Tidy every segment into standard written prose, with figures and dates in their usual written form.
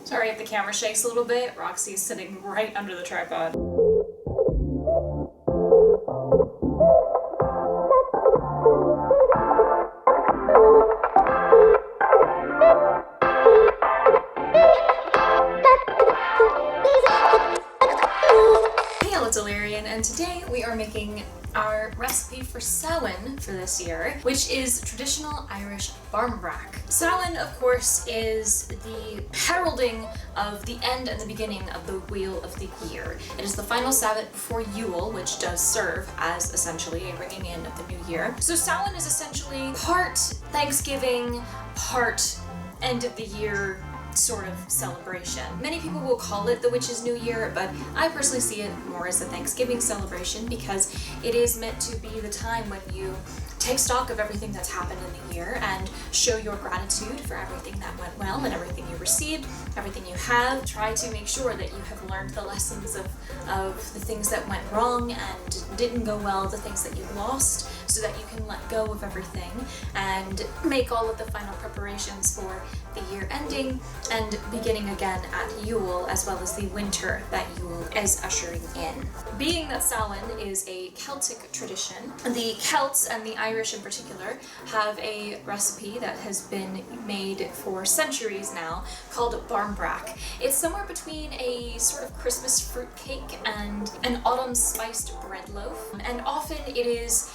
Sorry if the camera shakes a little bit. Roxy's sitting right under the tripod. It's Alirien, and today we are making our recipe for Samhain for this year, which is traditional Irish Barmbrack. Samhain, of course, is the heralding of the end and the beginning of the wheel of the year. It is the final Sabbath before Yule, which does serve as essentially a ringing in of the new year. So Samhain is essentially part Thanksgiving, part end of the year sort of celebration. Many people will call it the Witch's New Year, but I personally see it more as a Thanksgiving celebration because it is meant to be the time when you take stock of everything that's happened in the year and show your gratitude for everything that went well and everything you received, everything you have. Try to make sure that you have learned the lessons of the things that went wrong and didn't go well, the things that you lost, so that you can let go of everything and make all of the final preparations for the year ending and beginning again at Yule, as well as the winter that Yule is ushering in. Being that Samhain is a Celtic tradition, the Celts, and the Irish in particular, have a recipe that has been made for centuries now called Barmbrack. It's somewhere between a sort of Christmas fruitcake and an autumn spiced bread loaf, and often it is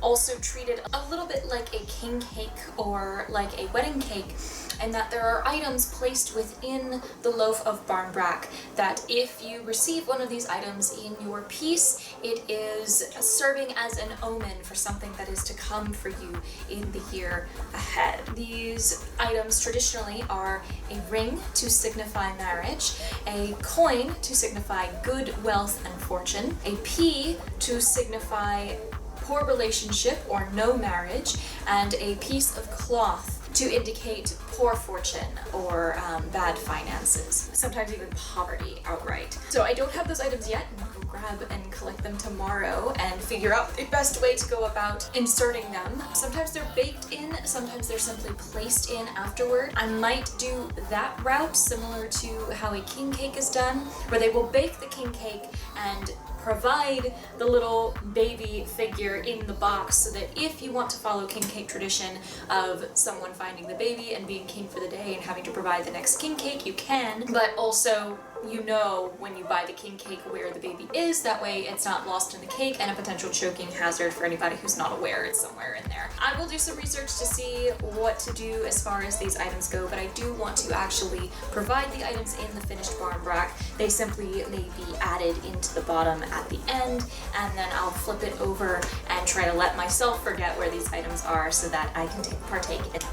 also treated a little bit like a king cake or like a wedding cake, and that there are items placed within the loaf of Barmbrack that if you receive one of these items in your piece, it is serving as an omen for something that is to come for you in the year ahead. These items traditionally are a ring to signify marriage, a coin to signify good wealth and fortune, a pea to signify poor relationship or no marriage, and a piece of cloth to indicate poor fortune or bad finances, sometimes even poverty outright. So I don't have those items yet. I'm gonna go grab and collect them tomorrow and figure out the best way to go about inserting them. Sometimes they're baked in, sometimes they're simply placed in afterward. I might do that route similar to how a king cake is done, where they will bake the king cake and provide the little baby figure in the box, so that if you want to follow king cake tradition of someone finding the baby and being king for the day and having to provide the next king cake, you can, but also you know when you buy the king cake where the baby is, that way it's not lost in the cake and a potential choking hazard for anybody who's not aware it's somewhere in there. I will do some research to see what to do as far as these items go, but I do want to actually provide the items in the finished Barmbrack. They simply may be added into the bottom at the end, and then I'll flip it over and try to let myself forget where these items are so that I can partake in it.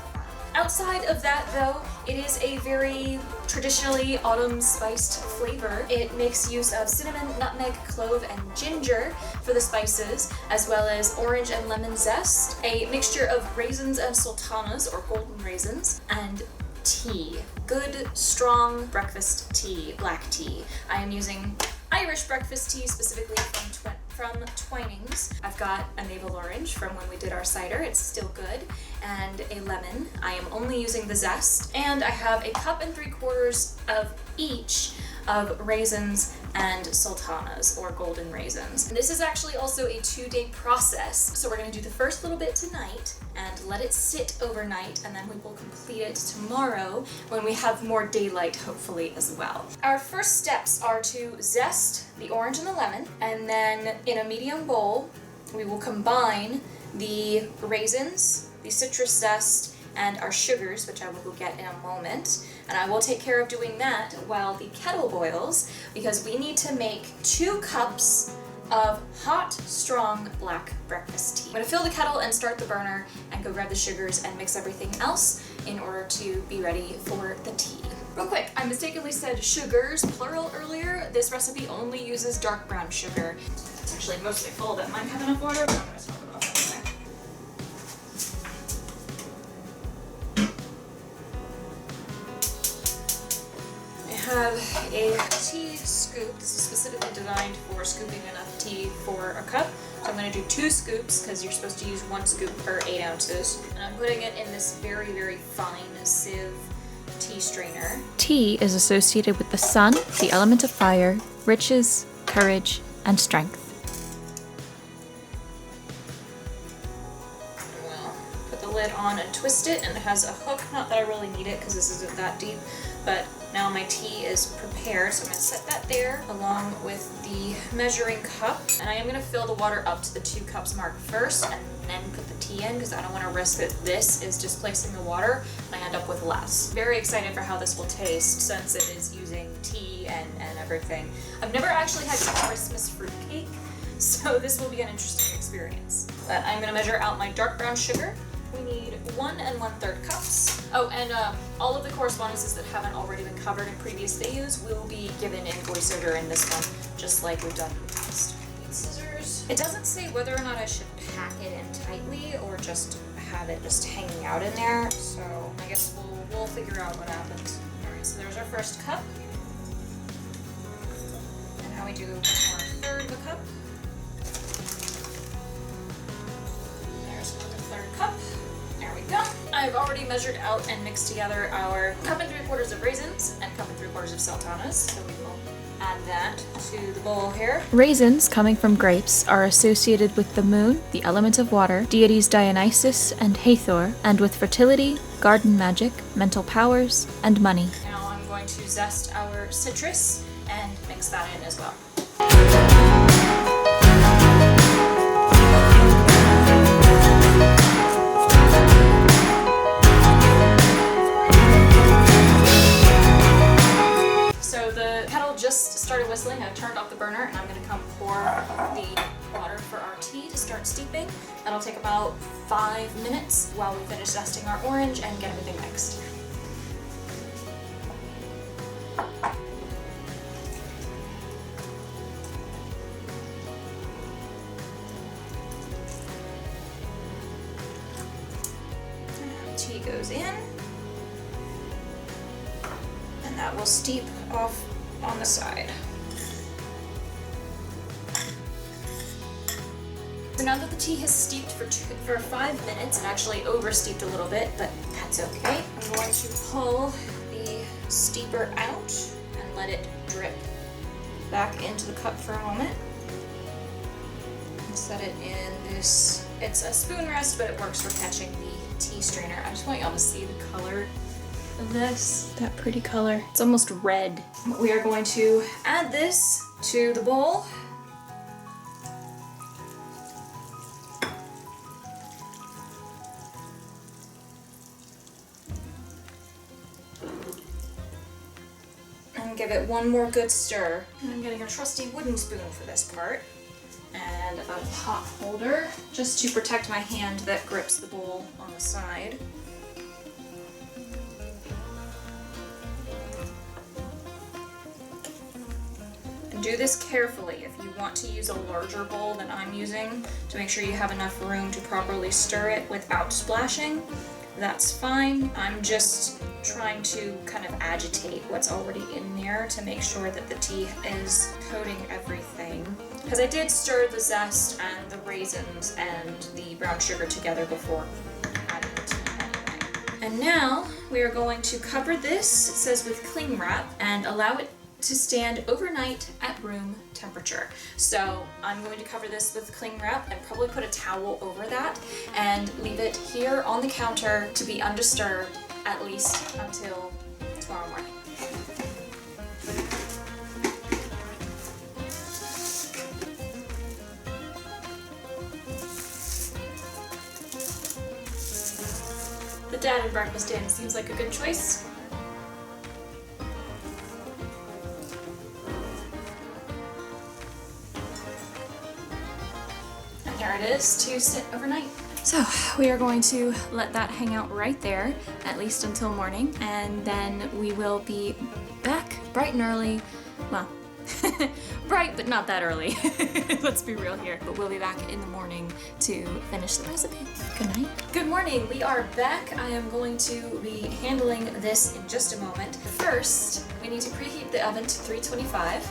Outside of that, though, it is a very traditionally autumn spiced flavor. It makes use of cinnamon, nutmeg, clove, and ginger for the spices, as well as orange and lemon zest, a mixture of raisins and sultanas, or golden raisins, and tea. Good, strong breakfast tea, black tea. I am using Irish breakfast tea, specifically from Twinings. I've got a navel orange from when we did our cider, it's still good, and a lemon. I am only using the zest, and I have a 1 3/4 of each of raisins and sultanas, or golden raisins. This is actually also a 2-day process, so we're going to do the first little bit tonight and let it sit overnight, and then we will complete it tomorrow when we have more daylight, hopefully, as well. Our first steps are to zest the orange and the lemon, and then in a medium bowl we will combine the raisins, the citrus zest, and our sugars, which I will go get in a moment. And I will take care of doing that while the kettle boils, because we need to make 2 cups of hot, strong black breakfast tea. I'm gonna fill the kettle and start the burner and go grab the sugars and mix everything else in order to be ready for the tea. Real quick, I mistakenly said sugars, plural, earlier. This recipe only uses dark brown sugar. It's actually mostly full, that might have enough water, but I'm gonna talk about that anyway. Have a tea scoop. This is specifically designed for scooping enough tea for a cup. So I'm going to do 2 scoops because you're supposed to use 1 scoop per 8 ounces. And I'm putting it in this very, very fine sieve tea tea strainer. Tea is associated with the sun, the element of fire, riches, courage, and strength. We'll put the lid on and twist it, and it has a hook. Not that I really need it because this isn't that deep, but now my tea is prepared, so I'm going to set that there along with the measuring cup. And I am going to fill the water up to the 2 cups mark first and then put the tea in because I don't want to risk that this is displacing the water and I end up with less. Very excited for how this will taste since it is using tea and everything. I've never actually had Christmas fruitcake, so this will be an interesting experience. But I'm going to measure out my dark brown sugar. We need 1 1/3 cups. Oh, and all of the correspondences that haven't already been covered in previous videos will be given in voiceover in this one, just like we've done in the past. Need scissors. It doesn't say whether or not I should pack it in tightly or just have it just hanging out in there, so I guess we'll figure out what happens. Alright, so there's our first cup. And now we do 1/3 of a cup. There's another 1/3 cup. There we go. I've already measured out and mixed together our 1 3/4 of raisins and 1 3/4 of sultanas, so we will add that to the bowl here. Raisins, coming from grapes, are associated with the moon, the element of water, deities Dionysus and Hathor, and with fertility, garden magic, mental powers, and money. Now I'm going to zest our citrus and mix that in as well. Just started whistling. I've turned off the burner and I'm going to come pour the water for our tea to start steeping. That'll take about 5 minutes while we finish zesting our orange and get everything mixed. Tea goes in and that will steep off on the side. So now that the tea has steeped for 5 minutes, it actually over steeped a little bit, but that's okay. I'm going to pull the steeper out and let it drip back into the cup for a moment. And set it in this, it's a spoon rest, but it works for catching the tea strainer. I just want y'all to see the color of this. That pretty color. It's almost red. We are going to add this to the bowl. And give it one more good stir. And I'm getting a trusty wooden spoon for this part. And a pot holder, just to protect my hand that grips the bowl on the side. Do this carefully. If you want to use a larger bowl than I'm using to make sure you have enough room to properly stir it without splashing, that's fine. I'm just trying to kind of agitate what's already in there to make sure that the tea is coating everything. Because I did stir the zest and the raisins and the brown sugar together before adding the tea anyway. And now we are going to cover this, it says with cling wrap, and allow it to stand overnight at room temperature. So I'm going to cover this with cling wrap and probably put a towel over that and leave it here on the counter to be undisturbed at least until tomorrow morning. The dad and breakfast in seems like a good choice. There it is to sit overnight. So we are going to let that hang out right there, at least until morning, and then we will be back bright and early. Well, bright, but not that early. Let's be real here. But we'll be back in the morning to finish the recipe. Good night. Good morning. We are back. I am going to be handling this in just a moment. First, we need to preheat the oven to 325.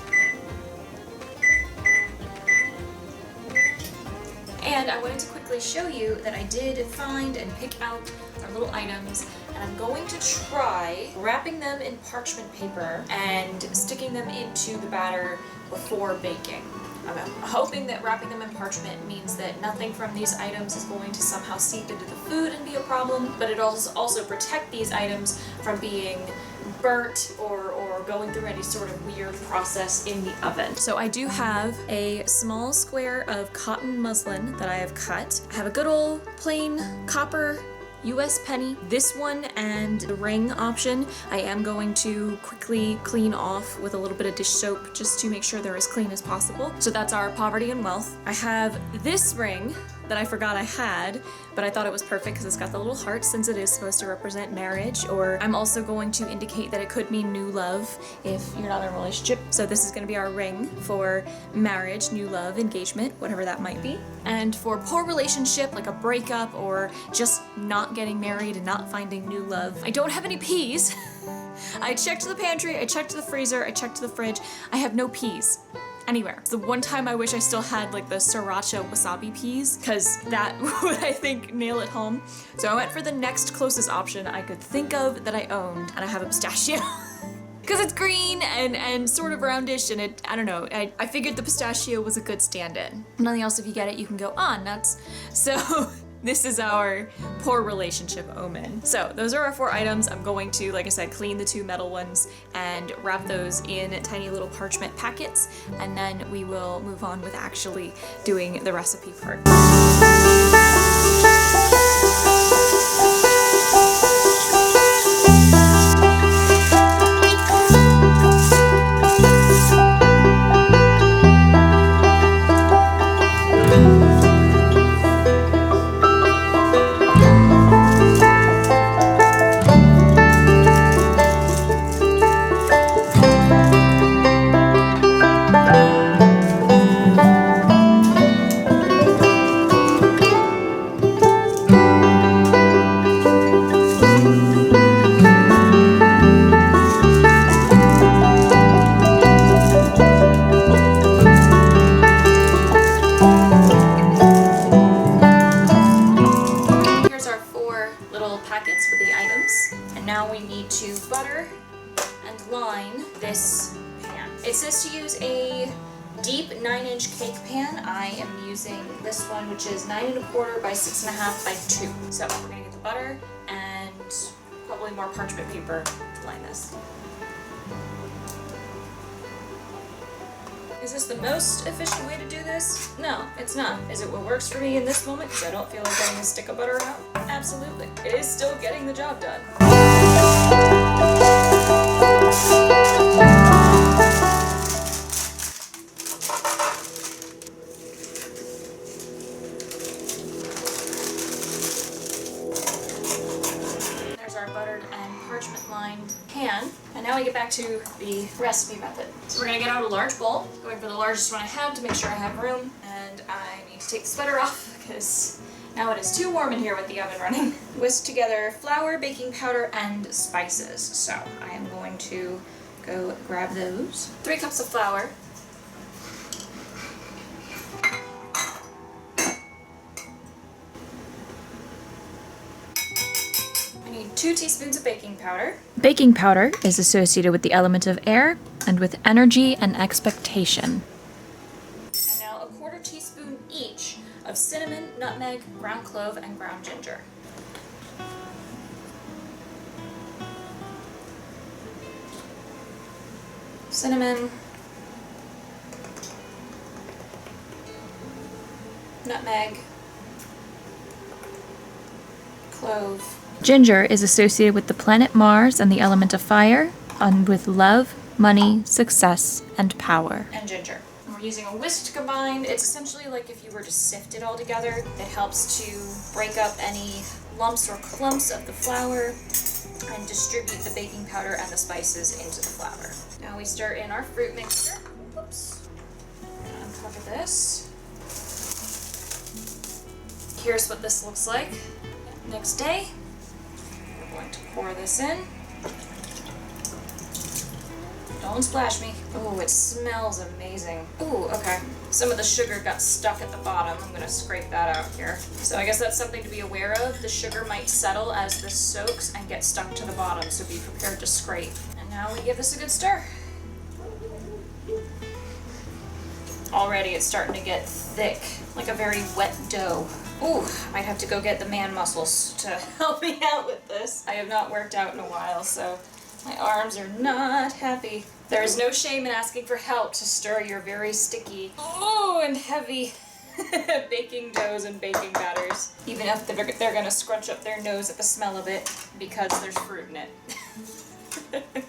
And I wanted to quickly show you that I did find and pick out our little items and I'm going to try wrapping them in parchment paper and sticking them into the batter before baking. I'm hoping that wrapping them in parchment means that nothing from these items is going to somehow seep into the food and be a problem, but it also protect these items from being burnt or going through any sort of weird process in the oven. So I do have a small square of cotton muslin that I have cut. I have a good old plain copper US penny. This one and the ring option I am going to quickly clean off with a little bit of dish soap just to make sure they're as clean as possible. So that's our poverty and wealth. I have this ring that I forgot I had, but I thought it was perfect because it's got the little heart since it is supposed to represent marriage, or I'm also going to indicate that it could mean new love if you're not in a relationship. So this is going to be our ring for marriage, new love, engagement, whatever that might be. And for poor relationship, like a breakup or just not getting married and not finding new love, I don't have any peas. I checked the pantry, I checked the freezer, I checked the fridge. I have no peas anywhere. It's the one time I wish I still had like the sriracha wasabi peas, because that would, I think, nail it home. So I went for the next closest option I could think of that I owned, and I have a pistachio. Because it's green and sort of roundish, and I don't know, I figured the pistachio was a good stand-in. Nothing else, if you get it, you can go, nuts. So this is our poor relationship omen. So those are our 4 items. I'm going to, like I said, clean the 2 metal ones and wrap those in tiny little parchment packets, and then we will move on with actually doing the recipe part. Now we need to butter and line this pan. It says to use a deep 9-inch cake pan. I am using this one, which is 9 1/4 by 6 1/2 by 2. So we're gonna get the butter and probably more parchment paper to line this. Is this the most efficient way to do this? No, it's not. Is it what works for me in this moment because I don't feel like getting a stick of butter out? Absolutely. It is still getting the job done. There's our buttered and parchment lined pan. And now we get back to the recipe method. So we're gonna get out a large bowl, going for the largest one I have to make sure I have room, and I need to take the sweater off because now it is too warm in here with the oven running. Whisk together flour, baking powder, and spices. So I am going to go grab those. 3 cups of flour. I need 2 teaspoons of baking powder. Baking powder is associated with the element of air and with energy and expectation. And now a 1/4 teaspoon each of cinnamon, nutmeg, ground clove, and ground ginger. Cinnamon, nutmeg, clove. Ginger is associated with the planet Mars and the element of fire, and with love, money, success, and power. And ginger. We're using a whisk to combine. It's essentially like if you were to sift it all together. It helps to break up any lumps or clumps of the flour and distribute the baking powder and the spices into the flour. Now we stir in our fruit mixture. Oops. Uncover this. Here's what this looks like. Next day, we're going to pour this in. Don't splash me. Oh, it smells amazing. Ooh, okay. Some of the sugar got stuck at the bottom. I'm gonna scrape that out here. So I guess that's something to be aware of. The sugar might settle as this soaks and get stuck to the bottom, so be prepared to scrape. And now we give this a good stir. Already it's starting to get thick, like a very wet dough. Ooh, I might have to go get the man muscles to help me out with this. I have not worked out in a while, so my arms are not happy. There is no shame in asking for help to stir your very sticky, and heavy baking doughs and baking batters. Even if they're gonna scrunch up their nose at the smell of it because there's fruit in it.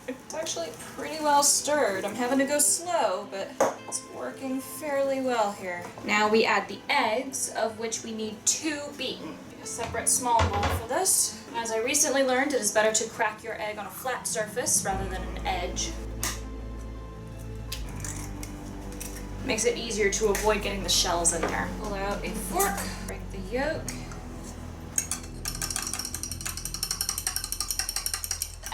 It's actually pretty well stirred. I'm having to go slow, but it's working fairly well here. Now we add the eggs, of which we need 2 beaten. A separate small bowl for this. As I recently learned, it is better to crack your egg on a flat surface rather than an edge. Makes it easier to avoid getting the shells in there. Pull out a fork, break the yolk.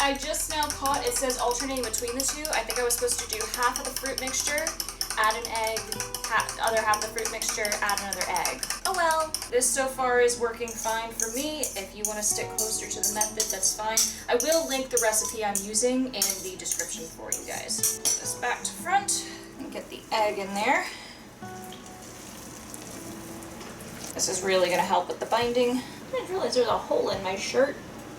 I just now caught it says alternating between the two. I think I was supposed to do half of the fruit mixture, add an egg, other half of the fruit mixture, add another egg. Oh well, this so far is working fine for me. If you want to stick closer to the method, that's fine. I will link the recipe I'm using in the description for you guys. Put this back to front and get the egg in there. This is really going to help with the binding. I didn't realize there's a hole in my shirt.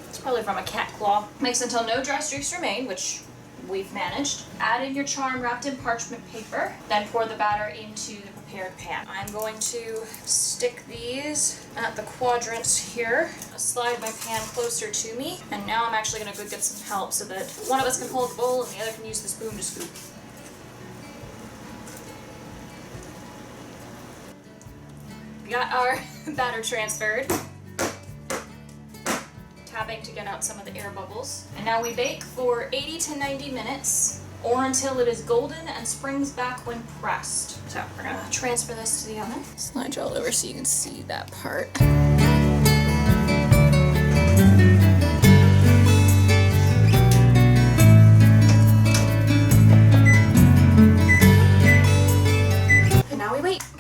It's probably from a cat claw. Mix until no dry streaks remain, which we've managed. Add in your charm wrapped in parchment paper, then pour the batter into the prepared pan. I'm going to stick these at the quadrants here. I'll slide my pan closer to me, and now I'm actually gonna go get some help so that one of us can hold the bowl and the other can use the spoon to scoop. We got our batter transferred. Tapping to get out some of the air bubbles. And now we bake for 80 to 90 minutes or until it is golden and springs back when pressed. So we're gonna transfer this to the oven. Slide you all over so you can see that part.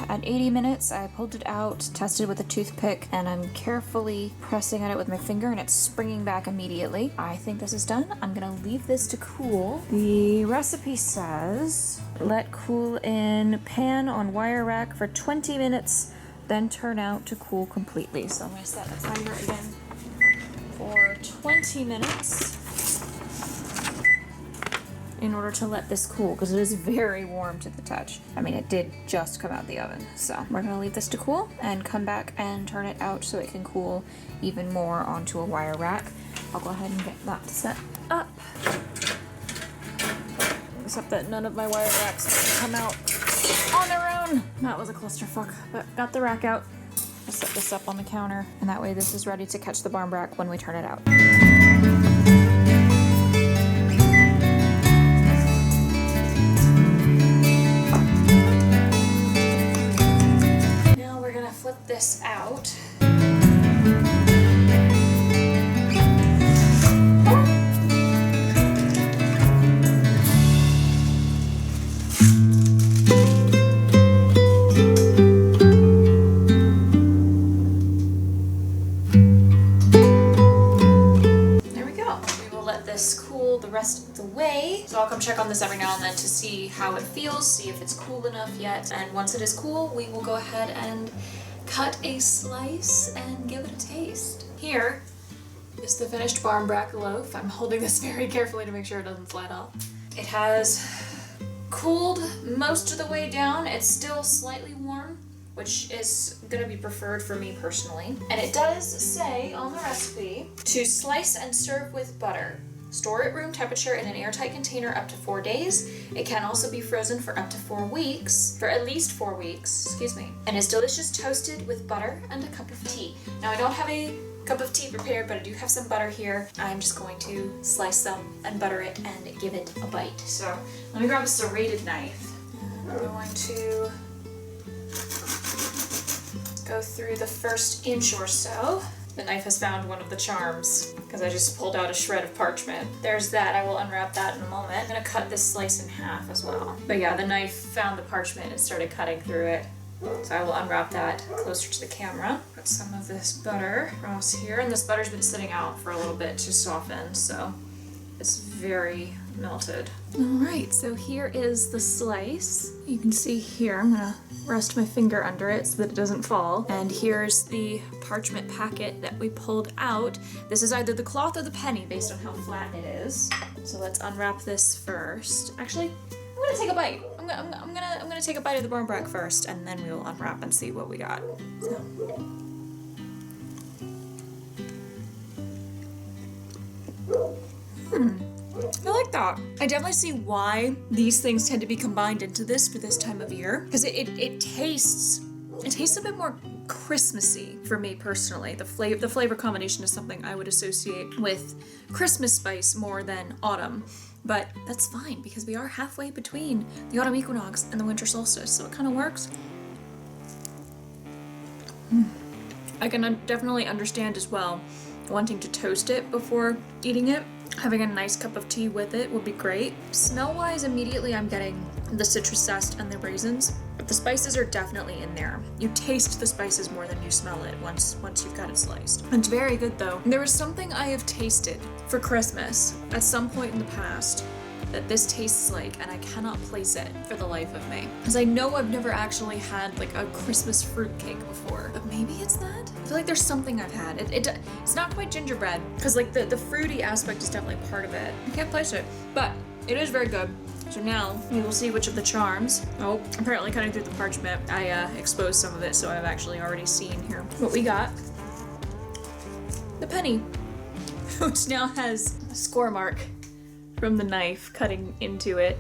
At 80 minutes, I pulled it out, tested with a toothpick, and I'm carefully pressing at it with my finger, and it's springing back immediately. I think this is done. I'm gonna leave this to cool. The recipe says, let cool in pan on wire rack for 20 minutes, then turn out to cool completely. So I'm gonna set the timer again for 20 minutes. In order to let this cool, because it is very warm to the touch. I mean, it did just come out the oven. So we're gonna leave this to cool and come back and turn it out so it can cool even more onto a wire rack. I'll go ahead and get that set up. Except that none of my wire racks come out on their own. That was a clusterfuck, but got the rack out. I'll set this up on the counter, and that way this is ready to catch the barmbrack when we turn it out. Flip this out. There we go. We will let this cool the rest of the way. So I'll come check on this every now and then to see how it feels, see if it's cool enough yet. And once it is cool, we will go ahead and cut a slice and give it a taste. Here is the finished Barmbrack loaf. I'm holding this very carefully to make sure it doesn't slide off. It has cooled most of the way down. It's still slightly warm, which is gonna be preferred for me personally. And it does say on the recipe to slice and serve with butter. Store at room temperature in an airtight container up to 4 days. It can also be frozen for up to 4 weeks, for at least 4 weeks, and is delicious toasted with butter and a cup of tea. Now I don't have a cup of tea prepared, but I do have some butter here. I'm just going to slice some and butter it and give it a bite. So let me grab a serrated knife. And I'm going to go through the first inch or so. The knife has found one of the charms because I just pulled out a shred of parchment. There's that. I will unwrap that in a moment. I'm gonna cut this slice in half as well. But yeah, the knife found the parchment and started cutting through it. So I will unwrap that closer to the camera. Put some of this butter across here, and this butter's been sitting out for a little bit to soften, so it's very melted. All right, so here is the slice. You can see here, I'm gonna rest my finger under it so that it doesn't fall. And here's the parchment packet that we pulled out. This is either the cloth or the penny based on how flat it is. So let's unwrap this first. Actually, I'm gonna take a bite. I'm gonna take a bite of the Barmbrack first, and then we will unwrap and see what we got. So. I like that. I definitely see why these things tend to be combined into this for this time of year, because it tastes a bit more Christmassy for me personally. The flavor combination is something I would associate with Christmas spice more than autumn. But that's fine because we are halfway between the autumn equinox and the winter solstice, so it kind of works. I can definitely understand as well wanting to toast it before eating it. Having a nice cup of tea with it would be great. Smell-wise, immediately I'm getting the citrus zest and the raisins, but the spices are definitely in there. You taste the spices more than you smell it once you've got it sliced. It's very good though. There is something I have tasted for Christmas at some point in the past that this tastes like, and I cannot place it for the life of me. Because I know I've never actually had like a Christmas fruitcake before, but maybe it's that? I feel like there's something I've had. It's not quite gingerbread, because like the fruity aspect is definitely part of it. I can't place it, but it is very good. So now we will see which of the charms. Oh, apparently cutting through the parchment, I exposed some of it, so I've actually already seen here what we got. The penny, which now has a score mark from the knife cutting into it,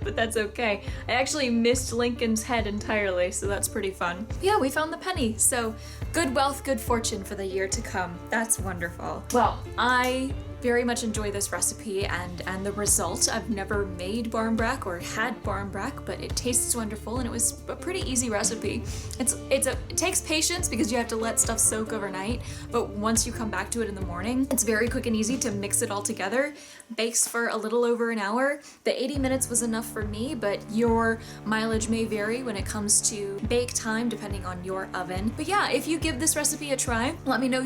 but that's okay. I actually missed Lincoln's head entirely, so that's pretty fun. Yeah, we found the penny, so good wealth, good fortune for the year to come. That's wonderful. Well, I very much enjoy this recipe and the result. I've never made Barmbrack or had Barmbrack, but it tastes wonderful and it was a pretty easy recipe. It takes patience because you have to let stuff soak overnight, but once you come back to it in the morning, it's very quick and easy to mix it all together. Bakes for a little over an hour. The 80 minutes was enough for me, but your mileage may vary when it comes to bake time depending on your oven. But yeah, if you give this recipe a try, let me know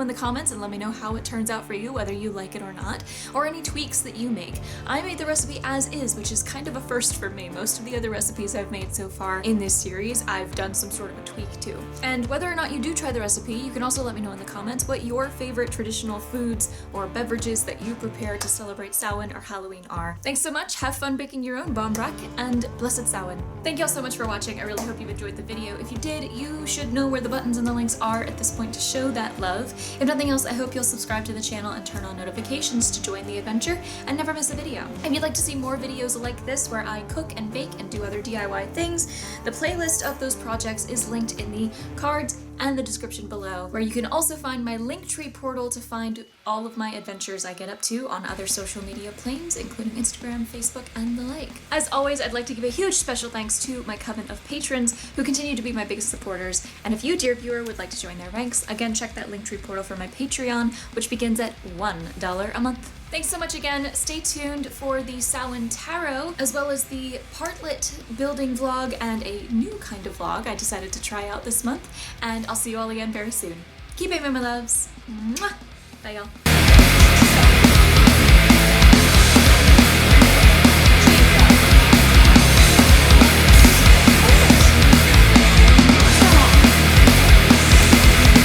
in the comments and let me know how it turns out for you, whether you like it or not, or any tweaks that you make. I made the recipe as is, which is kind of a first for me. Most of the other recipes I've made so far in this series, I've done some sort of a tweak to. And whether or not you do try the recipe, you can also let me know in the comments what your favorite traditional foods or beverages that you prepare to celebrate Samhain or Halloween are. Thanks so much, have fun baking your own Barmbrack, and blessed Samhain. Thank you all so much for watching. I really hope you enjoyed the video. If you did, you should know where the buttons and the links are at this point to show that love. If nothing else, I hope you'll subscribe to the channel and turn on notifications to join the adventure and never miss a video. If you'd like to see more videos like this where I cook and bake and do other DIY things, the playlist of those projects is linked in the cards and the description below, where you can also find my Linktree portal to find all of my adventures I get up to on other social media planes, including Instagram, Facebook, and the like. As always, I'd like to give a huge special thanks to my coven of patrons who continue to be my biggest supporters, and if you, dear viewer, would like to join their ranks, again, check that Linktree portal for my Patreon, which begins at $1 a month. Thanks so much again. Stay tuned for the Samhain Tarot, as well as the Partlet building vlog and a new kind of vlog I decided to try out this month. And I'll see you all again very soon. Keep aiming, my loves. Mwah! Bye, y'all.